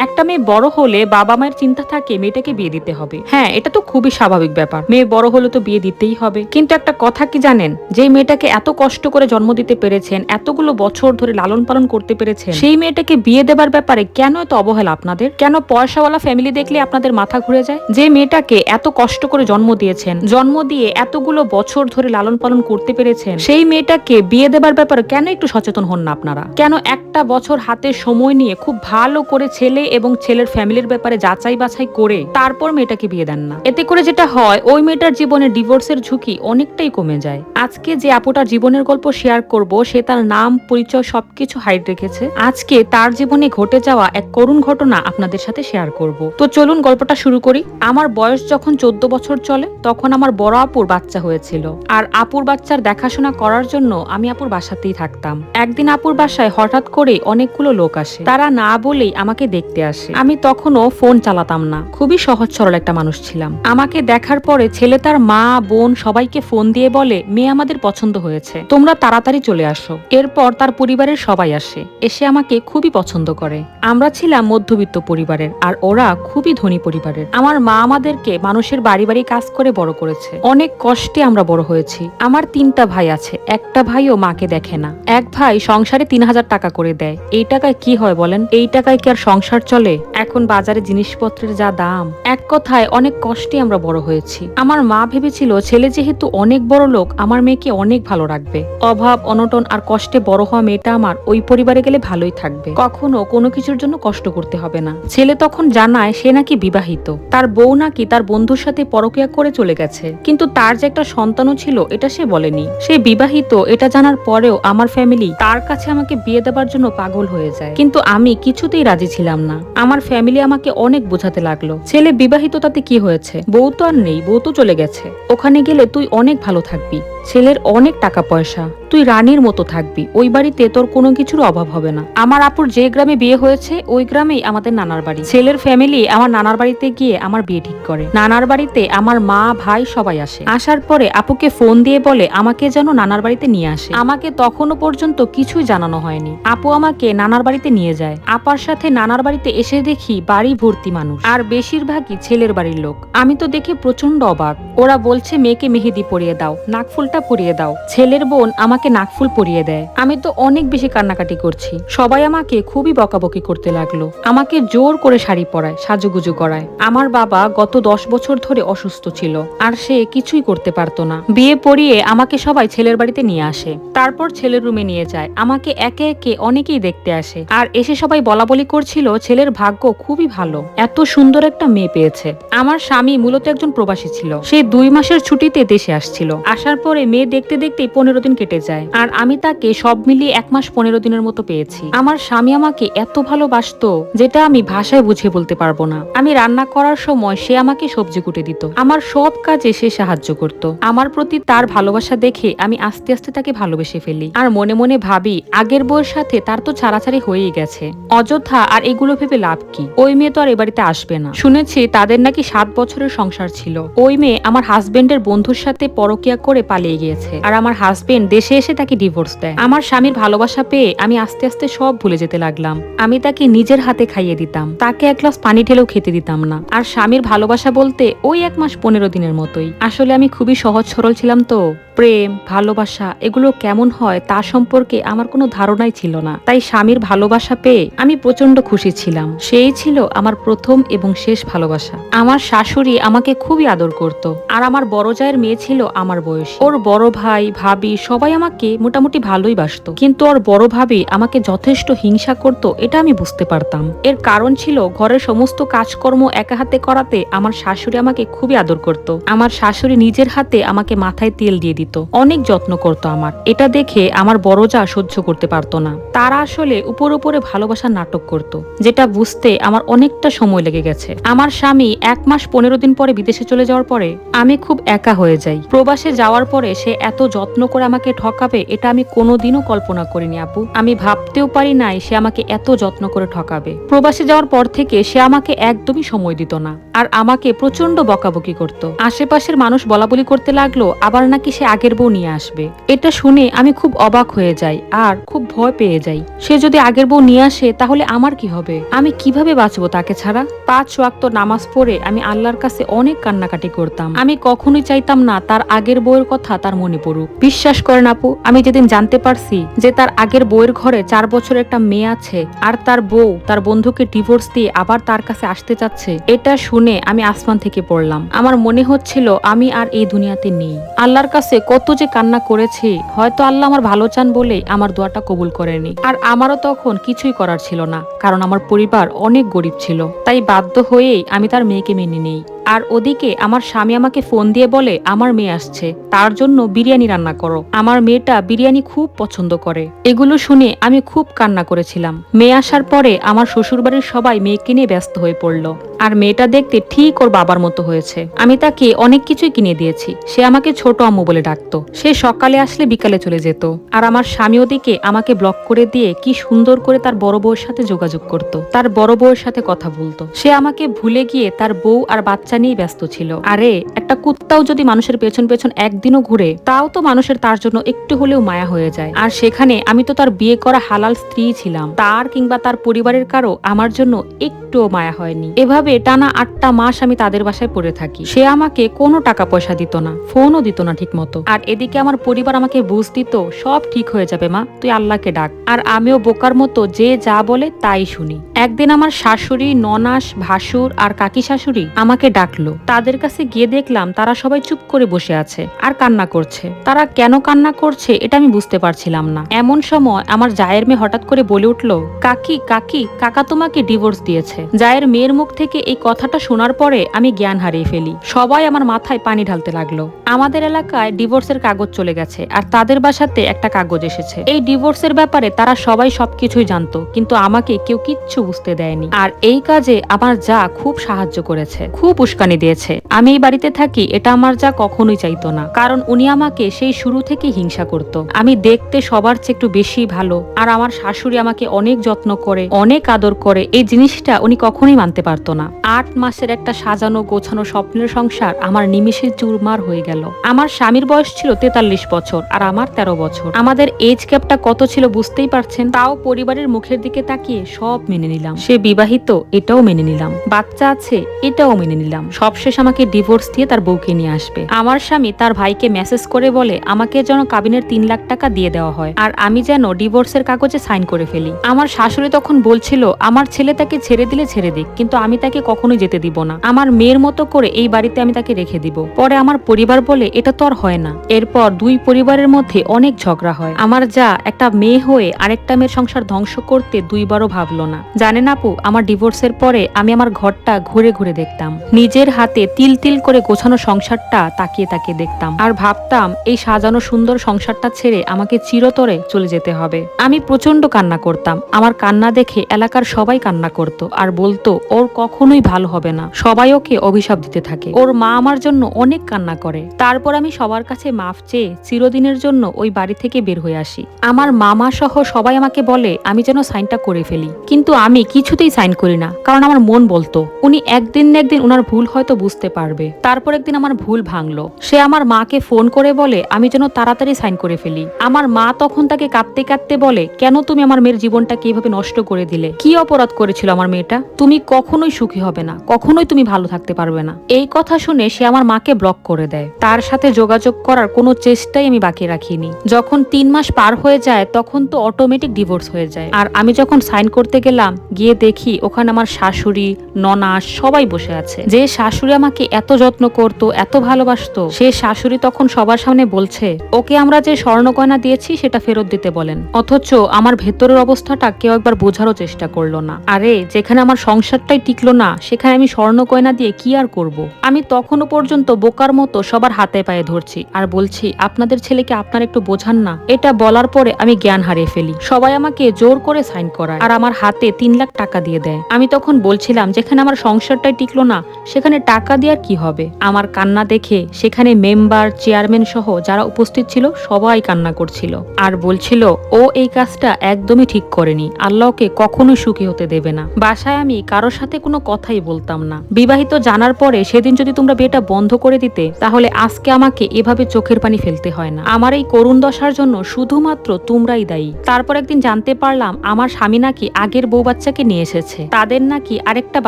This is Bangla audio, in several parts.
একটা মেয়ে বড় হলে বাবা মায়ের চিন্তা থাকে মেয়েটাকে বিয়ে দিতে হবে। হ্যাঁ, এটা তো খুবই স্বাভাবিক ব্যাপার, মেয়ে বড় হলে তো বিয়ে দিতেই হবে। কিন্তু একটা কথা কি জানেন, যে মেয়েটাকে এত কষ্ট করে জন্ম দিতে পেরেছেন, এতগুলো বছর ধরে লালন পালন করতে পেরেছেন, সেই মেয়েটাকে বিয়ে দেবার ব্যাপারে কেন এত অবহেলা আপনাদের? কেন পয়সাওয়ালা ফ্যামিলি দেখলে আপনাদের মাথা ঘুরে যায়? যে মেয়েটাকে এত কষ্ট করে জন্ম দিয়েছেন, জন্ম দিয়ে এতগুলো বছর ধরে লালন পালন করতে পেরেছেন, সেই মেয়েটাকে বিয়ে দেবার ব্যাপারে কেন একটু সচেতন হন না আপনারা? কেন একটা বছর হাতে সময় নিয়ে খুব ভালো করে ছেলে এবং ছেলের ফ্যামিলির ব্যাপারে যাচাই বাছাই করে তারপর মেয়েটাকে বিয়ে দেন না? এতে করে যেটা হয়, ওই মেয়েটার জীবনে ডিভোর্সের ঝুঁকি অনেকটাই কমে যায়। আজকে যে আপুটার জীবনের গল্প শেয়ার করব, সে তার নাম পরিচয় সবকিছু হাইড রেখেছে। আজকে তার জীবনে ঘটে যাওয়া এক করুণ ঘটনা আপনাদের সাথে শেয়ার করব। তো চলুন গল্পটা শুরু করি। আমার বয়স যখন 14 বছর চলে, তখন আমার বড় আপুর বাচ্চা হয়েছিল। আর আপুর বাচ্চার দেখাশোনা করার জন্য আমি আপুর বাসাতেই থাকতাম। একদিন আপুর বাসায় হঠাৎ করে অনেকগুলো লোক আসে। তারা না বলেই আমাকে দেখতে আসে। আমি তখনও ফোন চালাতাম না, খুবই সহজ সরল একটা মানুষ ছিলাম। আমাকে দেখার পরে ছেলে তার মা বোন সবাইকে ফোন দিয়ে বলে, মেয়ে আমাদের পছন্দ হয়েছে, তোমরা তাড়াতাড়ি চলে আসো। এরপর তার পরিবারের সবাই আসে, এসে আমাকে খুবই পছন্দ করে। আমরা ছিলাম মধ্যবিত্ত পরিবারের, আর ওরা খুবই ধনী পরিবারের। আমার মা আমাদেরকে মানুষের বাড়ি বাড়ি কাজ করে বড় করেছে। অনেক কষ্টে আমরা বড় হয়েছি। আমার 3টা ভাই আছে, একটা ভাইও মাকে দেখে না। এক ভাই সংসারে 3000 টাকা করে দেয়। এই টাকায় কি হয় বলেন? এই টাকায় কি আর সংসার চলে? এখন বাজারে জিনিসপত্রের যা দাম, এক কথায় অনেক কষ্টে আমরা বড় হয়েছি। আমার মা ভেবেছিল ছেলে যেহেতু অনেক বড় লোক, আমার মেয়েকে অনেক ভালো রাখবে। অভাব অনটন আর কষ্টে বড় হওয়া মেয়েটা আমার ওই পরিবারে গেলে ভালোই থাকবে, কখনো কোনো কিছুর জন্য কষ্ট করতে হবে না। ছেলে তখন জানায় সে নাকি বিবাহিত, তার বউ নাকি তার বন্ধুর সাথে পরকীয়া করে চলে গেছে। কিন্তু তার যে একটা সন্তানও ছিল এটা সে বলেনি। সে বিবাহিত এটা জানার পরেও আমার ফ্যামিলি তার কাছে আমাকে বিয়ে দেবার জন্য পাগল হয়ে যায়। কিন্তু আমি কিছুতেই রাজি ছিলাম না। আমার ফ্যামিলি আমাকে অনেক বোঝাতে লাগলো, ছেলে বিবাহিত তাতে কি হয়েছে, বউ তো আর নেই, বউ তো চলে গেছে, ওখানে গেলে তুই অনেক ভালো থাকবি, ছেলের অনেক টাকা পয়সা, তুই রানীর মতো থাকবি, ওই বাড়িতে তোর কোনো কিছুর অভাব হবে না। আমার আপুর যে গ্রামে বিয়ে হয়েছে ওই গ্রামেই আমাদের নানার বাড়ি। ছেলের ফ্যামিলি আমার নানার বাড়িতে গিয়ে আমার বিয়ে ঠিক করে। নানার বাড়িতে আমার মা ভাই সবাই আসে। আসার পরে আপুকে ফোন দিয়ে বলে আমাকে যেন নানার বাড়িতে নিয়ে আসে। আমাকে তখনও পর্যন্ত কিছুই জানানো হয়নি। আপু আমাকে নানার বাড়িতে নিয়ে যায়। আপার সাথে নানার বাড়িতে এসে দেখি বাড়ি ভর্তি মানুষ, আর বেশিরভাগই ছেলের বাড়ির লোক। আমি তো দেখে প্রচন্ড অবাক। ওরা বলছে মেয়েকে মেহেদি পরিয়ে দাও, নাকফুলটা পরিয়ে দাও। ছেলের বোন আমাকে নাকফুল পরিয়ে দেয়। আমি তো অনেক বেশি কান্নাকাটি করছি। সবাই আমাকে খুবই বকাবকি করতে লাগলো। আমাকে জোর করে শাড়ি পরায়, সাজুগুজু করায়। আমার বাবা গত 10 বছর ধরে অসুস্থ ছিল, আর সে কিছুই করতে পারতো না। বিয়ে পড়িয়ে আমাকে সবাই ছেলের বাড়িতে নিয়ে আসে। তারপর ছেলের রুমে নিয়ে যায়। আমাকে একে একে অনেকেই দেখতে আসে, আর এসে সবাই বলা বলি করছিল ছেলের ভাগ্য খুবই ভালো, এত সুন্দর একটা মেয়ে পেয়েছে। আমার স্বামী মূলত একজন প্রবাসী ছিল। সে 2 মাসের ছুটিতে দেশে আসছিল। আসার পরে মেয়ে দেখতে দেখতে 15 দিন কেটে যায়, আর আমি তাকে সব মিলিয়ে 1 মাস 15 দিনের মতো পেয়েছি। আমার স্বামী আমাকে এত ভালোবাসতো যেটা আমি ভাষায় বুঝিয়ে বলতে পারবো না। আমি রান্না করার সময় সে আমাকে সবজি কুটে দিত, আমার সব কাজে সে সাহায্য করত। আমার প্রতি তার ভালোবাসা দেখে আমি আস্তে আস্তে তাকে ভালোবেসে ফেলি, আর মনে মনে ভাবি আগের বউয়ের সাথে তার তো ছাড়াছাড়ি হয়েই গেছে, অযথা আর এগুলো ভেবে লাভ কি, ওই মেয়ে তো আর এ বাড়িতে আসবে না। শুনেছি তাদের নাকি 7 বছরের সংসার ছিল। ওই মেয়ে আমার হাজবেন্ডের বন্ধুর সাথে পরকীয়া করে পালিয়ে গিয়েছে, আর আমার হাজবেন্ড দেশে এসে তাকে ডিভোর্স দেয়। আমার স্বামীর ভালোবাসা পেয়ে আমি আস্তে আস্তে সব ভুলে যেতে লাগলাম। আমি তাকে নিজের হাতে খাইয়ে দিতাম, তাকে 1 গ্লাস পানি ঢেলেও খেতে দিতাম না। আর স্বামীর ভালোবাসা বলতে ওই 1 মাস 15 দিনের মতোই। আসলে আমি খুবই সহজ সরল ছিলাম তো, প্রেম ভালোবাসা এগুলো কেমন হয় তা সম্পর্কে আমার কোনো ধারণাই ছিল না। তাই স্বামীর ভালোবাসা পেয়ে আমি প্রচন্ড খুশি ছিলাম। সেই ছিল আমার প্রথম এবং শেষ ভালোবাসা। আমার শাশুড়ি আমাকে খুবই আদর করত, আর আমার বড় জায়ের মেয়ে ছিল আমার বয়স। ওর বড় ভাই ভাবি সবাই আমাকে মোটামুটি ভালোই বাসতো, কিন্তু ওর বড় ভাবি আমাকে যথেষ্ট হিংসা করত, এটা আমি বুঝতে পারতাম। এর কারণ ছিল ঘরের সমস্ত কাজকর্ম একা হাতে করাতে আমার শাশুড়ি আমাকে খুবই আদর করত। আমার শাশুড়ি নিজের হাতে আমাকে মাথায় তেল দিয়ে দিত, অনেক যত্ন করতো আমার। এটা দেখে আমার বড় যা সহ্য করতে পারতো না। তারা আসলে উপরে ভালোবাসার নাটক করত, যেটা বুঝতে আমার অনেকটা সময় লেগে গেছে। আমার স্বামী 1 মাস 15 দিন পরে বিদেশে চলে যাওয়ার পরে আমি খুব একা হয়ে যাই। প্রবাসে যাওয়ার পরে সে এত যত্ন করে আমাকে ঠকাবে এটা আমি কোনোদিনও কল্পনা করিনি আপু। আমি ভাবতেও পারি নাই সে আমাকে এত যত্ন করে ঠকাবে। প্রবাসে যাওয়ার পর থেকে সে আমাকে একদমই সময় দিত না, আর আমাকে প্রচন্ড বকাবকি করত। আশেপাশের মানুষ বলাবলি করতে লাগলো আবার নাকি সে আগের বউ নিয়ে আসবে। এটা শুনে আমি খুব অবাক হয়ে যাই আর খুব ভয় পেয়ে যাই। সে যদি আগের বউ নিয়ে আসে তাহলে আমার কি হবে? আমি কিভাবে বাঁচবো তাকে ছাড়া? 5 ওয়াক্ত নামাজ পড়ে আমি আল্লাহর কাছে অনেক কান্নাকাটি করতাম। আমি কখনোই চাইতাম না তার আগের বউয়ের কথা তার মনে পড়ুক। বিশ্বাস করেন আপু, আমি যেদিন জানতে পারছি যে তার আগের বউয়ের ঘরে 4 বছরের একটা মেয়ে আছে আর তার বউ তার বন্ধুকে ডিভোর্স দিয়ে আবার তার কাছে আসতে চাচ্ছে, এটা শুনে আমি আসমান থেকে পড়লাম। আমার মনে হচ্ছিল আমি আর এই দুনিয়াতে নেই। আল্লাহর কাছে কত যে কান্না করেছি, হয়তো আল্লাহ আমার ভালো চান বলে আমার দোয়াটা কবুল করেনি। আর আমারও তখন কিছুই করার ছিল না, কারণ আমার পরিবার অনেক গরিব ছিল। তাই বাধ্য হয়েই আমি তার মেয়েকে মেনে নেই। আর ওদিকে আমার স্বামী আমাকে ফোন দিয়ে বলে আমার মেয়ে আসছে, তার জন্য বিরিয়ানি রান্না করো। আমার মেয়েটা বিরিয়ানি খুব পছন্দ করে। এগুলো শুনে আমি খুব কান্না করেছিলাম। মেয়ে আসার পরে আমার শ্বশুরবাড়ির সবাই মেয়েকে নিয়ে ব্যস্ত হয়ে পড়ল। আর মেয়েটা দেখতে ঠিক ওর বাবার মতো হয়েছে। আমি তাকে অনেক কিছুই কিনে দিয়েছি। সে আমাকে ছোট আম্মু বলে ডাকতো। সে সকালে আসলে বিকালে চলে যেত। আর আমার স্বামী ওদিকে আমাকে ব্লক করে দিয়ে কি সুন্দর করে তার বড় বউয়ের সাথে যোগাযোগ করত, তার বড় বউয়ের সাথে কথা বলতো। সে আমাকে ভুলে গিয়ে তার বউ আর বাচ্চা নিয়ে ব্যস্ত ছিল। আরে একটা কুত্তাও যদি মানুষের পেছন পেছন একদিনও ঘুরে, তাও তো মানুষের তার জন্য একটু হলেও মায়া হয়ে যায়। আর সেখানে আমি তো তার বিয়ে করা হালাল স্ত্রী ছিলাম। তার কিংবা তার পরিবারের কারো আমার জন্য একটুও মায়া হয়নি। এভাবে টানা 8টা মাস আমি তাদের বাসায় পড়ে থাকি। সে আমাকে কোনো টাকা পয়সা দিত না, ফোনও দিত না ঠিক মতো। আর এদিকে আমার পরিবার আমাকে বুঝ দিত সব ঠিক হয়ে যাবে মা, তুই আল্লাহকে ডাক। আর আমিও বোকার মতো যে যা বলে তাই শুনি। একদিন আমার শাশুড়ি, ননাস, ভাসুর আর কাকি শাশুড়ি আমাকে ডাকলো। তাদের কাছে গিয়ে দেখলাম তারা সবাই চুপ করে বসে আছে আর কান্না করছে। তারা কেন কান্না করছে এটা আমি বুঝতে পারছিলাম না। এমন সময় আমার জায়ের মেয়ে হঠাৎ করে বলে উঠলো, কাকি কাকি, কাকা তোমাকে ডিভোর্স দিয়েছে। জায়ের মেয়ের মুখ থেকে এই কথাটা শোনার পরে আমি জ্ঞান হারিয়ে ফেলি। সবাই আমার মাথায় পানি ঢালতে লাগলো। আমাদের এলাকায় ডিভোর্সের কাগজ চলে গেছে আর তাদের বাসাতে একটা কাগজ এসেছে। এই ডিভোর্সের ব্যাপারে তারা সবাই সবকিছুই জানতো, কিন্তু আমাকে কেউ কিচ্ছু বুঝতে দেয়নি। আর এই কাজে আমার যা খুব সাহায্য করেছে, খুব উস্কানি দিয়েছে। আমি এই বাড়িতে থাকি এটা আমার যা কখনোই চাইতো না, কারণ উনি আমাকে সেই শুরু থেকে হিংসা করত। আমি দেখতে সবার চেয়ে একটু বেশি ভালো, আর আমার শাশুড়ি আমাকে অনেক যত্ন করে, অনেক আদর করে। এই জিনিসটা উনি কখনোই মানতে পারতো না। 8 মাসের একটা সাজানো গোছানো স্বপ্নের সংসার আমার নিমেষে চুরমার হয়ে গেল। আমার স্বামীর বয়স ছিল 43 বছর আর আমার 13 বছর। আমাদের এজ গ্যাপটা কত ছিল বুঝতেই পারছেন। তাও পরিবারের মুখের দিকে তাকিয়ে সব মেনে নিলাম। সে বিবাহিত এটাও মেনে নিলাম, বাচ্চা আছে এটাও মেনে নিলাম। সবশেষ আমাকে ডিভোর্স দিয়ে তার বউকে নিয়ে আসবে। আমার স্বামী তার ভাইকে মেসেজ করে বলে আমাকে যেন কাবিনের 3 লাখ টাকা দিয়ে দেওয়া হয়, আর আমি যেন ডিভোর্সের কাগজে সাইন করে ফেলি। আমার শাশুড়ি তখন বলছিল আমার ছেলে তাকে ছেড়ে দিলে ছেড়ে দিক, কিন্তু আমি তাকে কখনোই যেতে দিব না। আমার মেয়ের মতো করে এই বাড়িতে আমি তাকে রেখে দিব। পরে আমার পরিবার বলে এটা তো আর হয় না। এরপর দুই পরিবারের মধ্যে অনেক ঝগড়া হয়। আমার যা একটা মেয়ে হয়ে আরেকটা মেয়ের সংসার ধ্বংস করতে 2বারও ভাবলো না। জানেন আপু, আমার ডিভোর্সের পরে আমি আমার ঘরটা ঘুরে ঘুরে দেখতাম। নিজের হাতে তিল তিল করে গোছানো সংসারটা তাকিয়ে তাকিয়ে দেখতাম আর ভাবতাম এই সাজানো সুন্দর সংসারটা ছেড়ে আমাকে চিরতরে চলে যেতে হবে। আমি প্রচন্ড কান্না করতাম। আমার কান্না দেখে এলাকার সবাই কান্না করত আর বলতো ওর কখনোই ভালো হবে না। সবাই ওকে অভিশাপ দিতে থাকে। ওর মা আমার জন্য অনেক কান্না করে। তারপর আমি সবার কাছে মাফ চেয়ে চিরদিনের জন্য ওই বাড়ি থেকে বের হয়ে আসি। আমার মামা সহ সবাই আমাকে বলে আমি যেন সাইনটা করে ফেলি, কিন্তু আমি কিছুতেই সাইন করি না, কারণ আমার মন বলতো উনি একদিন না একদিন উনার ভুল হয়তো বুঝতে পারবে। তারপর একদিন আমার ভুল ভাঙলো। সে আমার মাকে ফোন করে বলে আমি যেন তাড়াতাড়ি সাইন করে ফেলি। আমার মা তখন তাকে কাঁদতে কাঁদতে বলে কেন তুমি আমার মেয়ের জীবনটাকে এইভাবে নষ্ট করে দিলে? কি অপরাধ করেছিল আমার মেয়েটা? তুমি কখনোই সুখী হবে না, কখনোই তুমি ভালো থাকতে পারবে না। এই কথা শুনে সে আমার মাকে ব্লক করে দেয়। তার সাথে যোগাযোগ করার কোনো চেষ্টাই আমি বাকি রাখিনি। যখন 3 মাস পার হয়ে যায় তখন তো অটোমেটিক ডিভোর্স হয়ে যায়। আর আমি যখন সাইন করতে গেলাম গিয়ে দেখি ওখানে আমার শাশুড়ি, ননাস সবাই বসে আছে। যে শাশুড়ি আমাকে এত যত্ন করতো, এত ভালোবাসতো, সে শাশুড়ি তখন সবার সামনে বলছে ওকে আমরা যে স্বর্ণ গয়না দিয়েছি সেটা ফেরত দিতে বলেন। অথচ আমার ভেতরের অবস্থাটা কেউ একবার বোঝারও চেষ্টা করলো না। আরে যেখানে আমার সংসারটাই টিকলো না সেখানে আমি স্বর্ণ গয়না দিয়ে কি আর করব? আমি তখনও পর্যন্ত বোকার মতো সবার হাতে পায়ে ধরছি আর বলছি আপনাদের ছেলেকে আপনার একটু বোঝান না। এটা বলার পরে আমি জ্ঞান হারিয়ে ফেলি। সবাই আমাকে জোর করে সাইন করায় আর আমার হাতে 3 3 লাখ টাকা দিয়ে দেয়। আমি তখন বলছিলাম যেখানে আমার সংসারটাই টিকলো না সেখানে টাকা দেওয়ার কি হবে। আমার কান্না দেখে সেখানে মেম্বার, চেয়ারম্যান সহ যারা উপস্থিত ছিল সবাই কান্না করছিল আর বলছিল ও এই কাজটা একদমই ঠিক করেনি, আল্লাহকে কখনোই সুখী হতে দেবে না। বাসায় আমি কারোর সাথে কোনো কথাই বলতাম না। বিবাহিত জানার পরে সেদিন যদি তোমরা বিয়েটা বন্ধ করে দিতে তাহলে আজকে আমাকে এভাবে চোখের পানি ফেলতে হয় না। আমার এই করুণ দশার জন্য শুধুমাত্র তোমরাই দায়ী। তারপর একদিন জানতে পারলাম আমার স্বামী নাকি আগের বউ বাচ্চাকে নিয়ে এসেছে, তাদের নাকি আরেকটা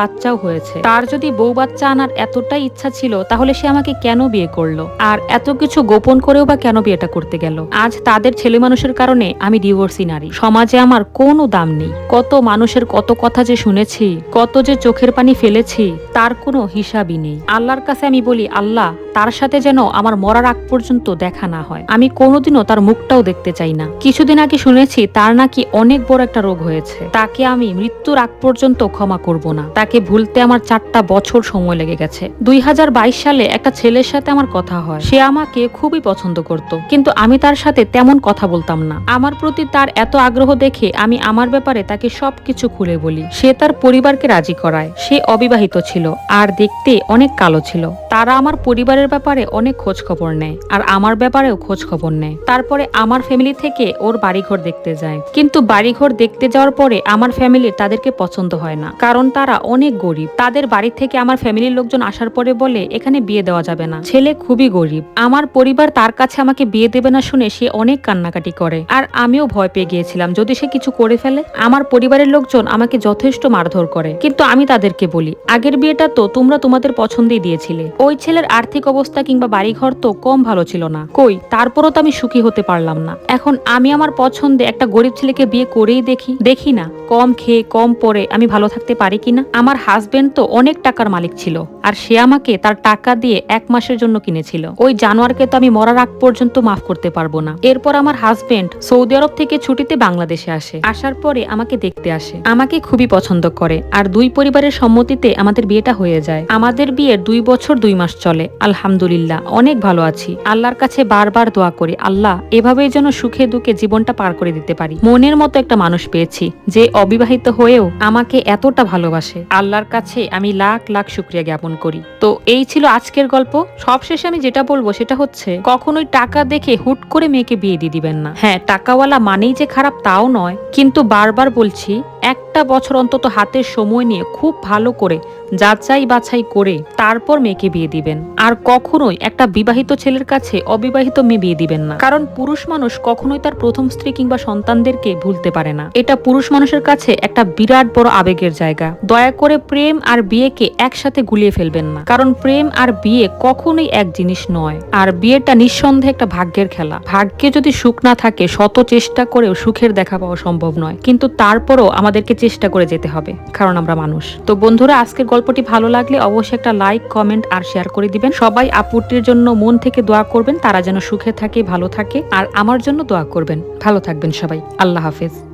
বাচ্চাও হয়েছে। তার যদি বউ বাচ্চা আনার এতটাই ইচ্ছা ছিল তাহলে সে আমাকে কেন বিয়ে করলো, আর এত কিছু গোপন করেও বা কেন বিয়েটা করতে গেল। আজ তাদের ছেলে মানুষের কারণে আমি ডিভোর্সি নারী, সমাজে আমার কোনো দাম নেই। কত মানুষের কত কথা যে শুনেছি, কত যে চোখের পানি ফেলেছি তার কোনো হিসাবই নেই। আল্লাহর কাছে আমি বলি, আল্লাহ তার সাথে যেন আমার মরার আগ পর্যন্ত দেখা না হয়। আমি কোনোদিনও তার মুখটাও দেখতে চাই না। কিছুদিন আগে শুনেছি তার নাকি অনেক বড় একটা রোগ হয়েছে। তাকে আমি মৃত্যুর আগ পর্যন্ত ক্ষমা করব না। তাকে ভুলতে আমার 4টা বছর সময় লেগে গেছে। 2022 সালে একটা ছেলের সাথে আমার কথা হয়। সে আমাকে খুবই পছন্দ করত, কিন্তু আমি তার সাথে তেমন কথা বলতাম না। আমার প্রতি তার এত আগ্রহ দেখে আমি আমার ব্যাপারে তাকে সবকিছু খুলে বলি। সে তার পরিবারকে রাজি করায়। সে অবিবাহিত ছিল আর দেখতে অনেক কালো ছিল। তারা আমার পরিবারের ব্যাপারে অনেক খোঁজ খবর নেয় আর আমার ব্যাপারেও খোঁজ খবর নেয়। তারপরে আমার ফ্যামিলি থেকে ওর বাড়িঘর দেখতে যায়, কিন্তু বাড়িঘর দেখতে যাওয়ার পরে আমার ফ্যামিলির তাদেরকে পছন্দ হয় না, কারণ তারা অনেক গরিব। তাদের বাড়ি থেকে আমার ফ্যামিলির লোকজন আসার পরে বলে এখানে বিয়ে দেওয়া যাবে না, ছেলে খুবই গরিব। আমার পরিবার তার কাছে আমাকে বিয়ে দেবে না শুনে সে অনেক কান্নাকাটি করে, আর আমিও ভয় পেয়ে গিয়েছিলাম যদি সে কিছু করে ফেলে। আমার পরিবারের লোকজন আমাকে যথেষ্ট মারধর করে, কিন্তু আমি তাদেরকে বলি আগের বিয়েটা তো তোমরা তোমাদের পছন্দেই দিয়েছিলে। ওই ছেলের আর্থিক অবস্থা কিংবা বাড়িঘর তো কম ভালো ছিল না, কই তারপরও তো আমি সুখী হতে পারলাম না। এখন আমি আমার পছন্দে একটা গরিব ছেলেকে বিয়ে করেই দেখি না কম খেয়ে কম পরে আমি ভালো থাকতে পারি কিনা। আমার হাজবেন্ড তো অনেক টাকার মালিক ছিল, আর সে আমাকে তার টাকা দিয়ে 1 মাসের জন্য কিনেছিল। ওই জানোয়ারকে তো আমি মরার আগ পর্যন্ত মাফ করতে পারবো না। এরপর আমার হাজবেন্ড সৌদি আরব থেকে ছুটিতে বাংলাদেশে আসে। আসার পরে আমাকে দেখতে আসে, আমাকে খুবই পছন্দ করে, আর দুই পরিবারের সম্মতিতে আমাদের বিয়েটা হয়ে যায়। আমাদের বিয়ের 2 বছর 2 মাস চলে। আলহামদুলিল্লাহ অনেক ভালো আছি। আল্লাহর কাছে বারবার দোয়া করি, আল্লাহ এভাবেই যেন সুখে দুঃখে জীবনটা পার করে দিতে পারি। মনের মতো একটা মানুষ পেয়েছি যে অবিবাহিত হয়েও আমাকে এতটা ভালোবাসে। আল্লাহর কাছে আমি লাখ লাখ শুকরিয়া জ্ঞাপন করি। তো এই ছিল আজকের গল্প। সবশেষে আমি যেটা বলবো সেটা হচ্ছে কখনোই টাকা দেখে হুট করে মেয়েকে বিয়ে দিয়ে দিবেন না। হ্যাঁ, টাকাওয়ালা মানেই যে খারাপ তাও নয়, কিন্তু বারবার বলছি একটা বছর অন্তত হাতে সময় নিয়ে খুব ভালো করে যাচাই বাছাই করে তারপর মেয়েকে বিয়ে দিবেন। আর কখনোই একটা বিবাহিত ছেলের কাছে অবিবাহিত মেয়ে বিয়ে দিবেন না, কারণ পুরুষ মানুষ কখনোই তার প্রথম স্ত্রী কিংবা সন্তানদেরকে ভুলতে পারে না। এটা পুরুষ মানুষের কাছে একটা বিরাট বড় আবেগের জায়গা। দয়া করে প্রেম আর বিয়েকে একসাথে গুলিয়ে ফেলবেন না, কারণ প্রেম আর বিয়ে কখনোই এক জিনিস নয়। আর বিয়েটা নিঃসন্দেহে একটা ভাগ্যের খেলা। ভাগ্যে যদি সুখ না থাকে শত চেষ্টা করেও সুখের দেখা পাওয়া সম্ভব নয়, কিন্তু তারপরও আমাদেরকে চেষ্টা করে যেতে হবে, কারণ আমরা মানুষ। তো বন্ধুরা, আজকের গল্পটি ভালো লাগলে অবশ্যই একটা লাইক, কমেন্ট আর শেয়ার করে দিবেন। সবাই আপুটির জন্য মন থেকে দোয়া করবেন, তারা যেন সুখে থাকে, ভালো থাকে, আর আমার জন্য দোয়া করবেন। ভালো থাকবেন সবাই। আল্লাহ হাফেজ।